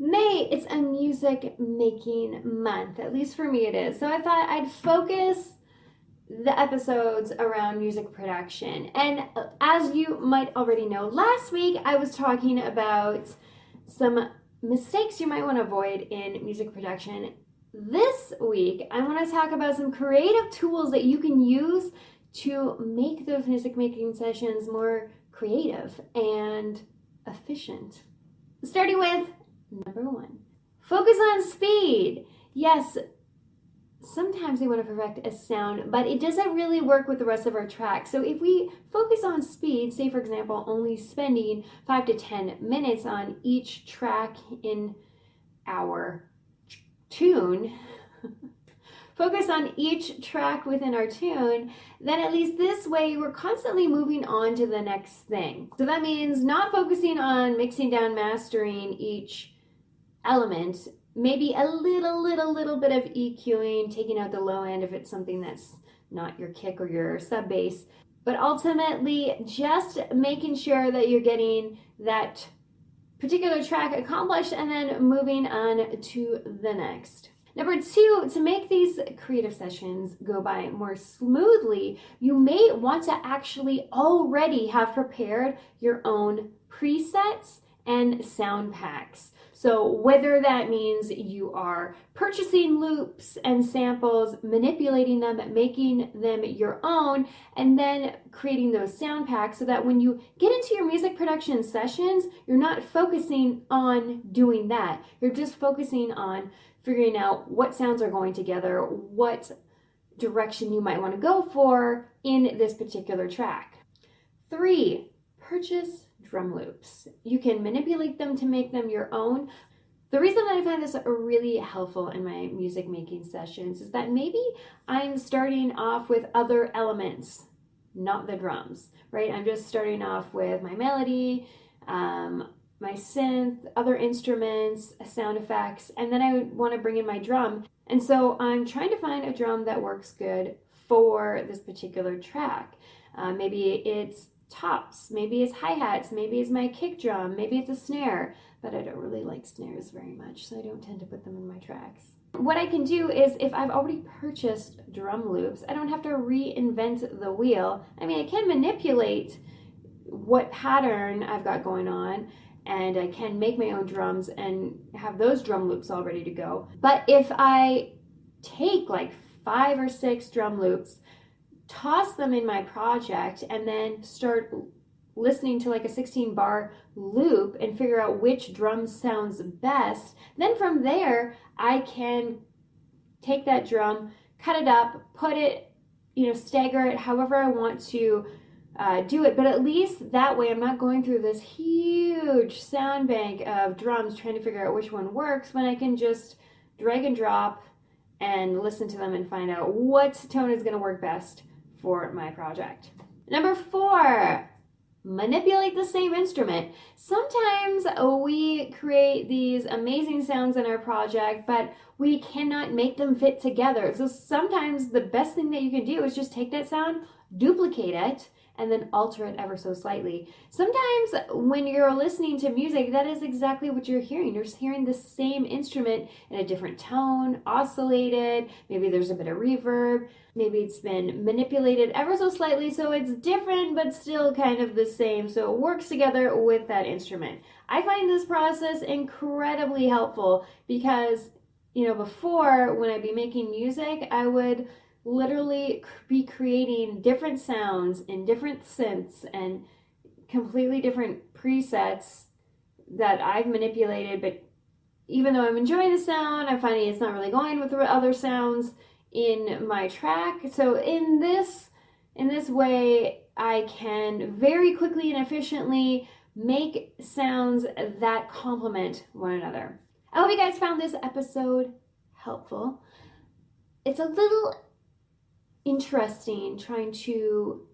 May, it's a music making month. At least for me it is. So I thought I'd focus the episodes around music production. And as you might already know, last week I was talking about some mistakes you might want to avoid in music production. This week I want to talk about some creative tools that you can use to make those music making sessions more creative and efficient. Starting with number one, focus on speed. Yes, sometimes we want to perfect a sound, but it doesn't really work with the rest of our track. So if we focus on speed, say for example, only spending 5 to 10 minutes on each track in our tune, focus on each track within our tune, then at least this way we're constantly moving on to the next thing. So that means not focusing on mixing down, mastering each element, maybe a little bit of EQing, taking out the low end if it's something that's not your kick or your sub bass, but ultimately just making sure that you're getting that particular track accomplished and then moving on to the next. Number two, to make these creative sessions go by more smoothly, you may want to actually already have prepared your own presets and sound packs. So whether that means you are purchasing loops and samples, manipulating them, making them your own, and then creating those sound packs so that when you get into your music production sessions, you're not focusing on doing that. You're just focusing on figuring out what sounds are going together, what direction you might want to go for in this particular track. 3, purchase drum loops. You can manipulate them to make them your own. The reason that I find this really helpful in my music making sessions is that maybe I'm starting off with other elements, not the drums, right? I'm just starting off with my melody, my synth, other instruments, sound effects, and then I want to bring in my drum. And so I'm trying to find a drum that works good for this particular track. Maybe it's tops, maybe it's hi-hats, maybe it's my kick drum, maybe it's a snare, but I don't really like snares very much, so I don't tend to put them in my tracks. What I can do is, if I've already purchased drum loops, I don't have to reinvent the wheel. I mean, I can manipulate what pattern I've got going on, and I can make my own drums and have those drum loops all ready to go. But if I take like 5 or 6 drum loops, toss them in my project, and then start listening to like a 16 bar loop and figure out which drum sounds best, then from there I can take that drum, cut it up, put it, stagger it however I want to do it. But at least that way I'm not going through this huge sound bank of drums trying to figure out which one works, when I can just drag and drop and listen to them and find out what tone is going to work best for my project. Number 4, manipulate the same instrument. Sometimes we create these amazing sounds in our project, but we cannot make them fit together. So sometimes the best thing that you can do is just take that sound, duplicate it, and then alter it ever so slightly. Sometimes when you're listening to music, that is exactly what you're hearing. You're hearing the same instrument in a different tone, oscillated, maybe there's a bit of reverb, maybe it's been manipulated ever so slightly so it's different but still kind of the same, so it works together with that instrument. I find this process incredibly helpful because, before, when I'd be making music, I would literally be creating different sounds in different synths and completely different presets that I've manipulated, but even though I'm enjoying the sound, I'm finding it's not really going with the other sounds in my track. So in this way, I can very quickly and efficiently make sounds that complement one another. I hope you guys found this episode helpful. It's a little interesting trying to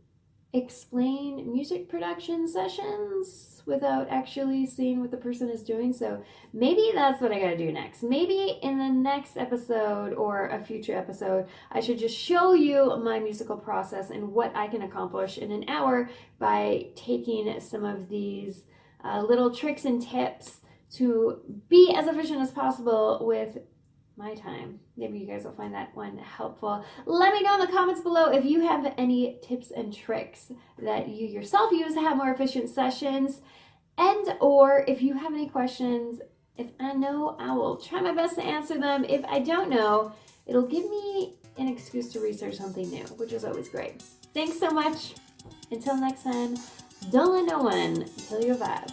explain music production sessions without actually seeing what the person is doing. So maybe that's what I gotta do next. Maybe in the next episode or a future episode, I should just show you my musical process and what I can accomplish in an hour by taking some of these little tricks and tips to be as efficient as possible with my time. Maybe you guys will find that one helpful. Let me know in the comments below if you have any tips and tricks that you yourself use to have more efficient sessions, and or if you have any questions. If I know, I will try my best to answer them. If I don't know, it'll give me an excuse to research something new, which is always great. Thanks so much. Until next time, don't let no one kill your vibe.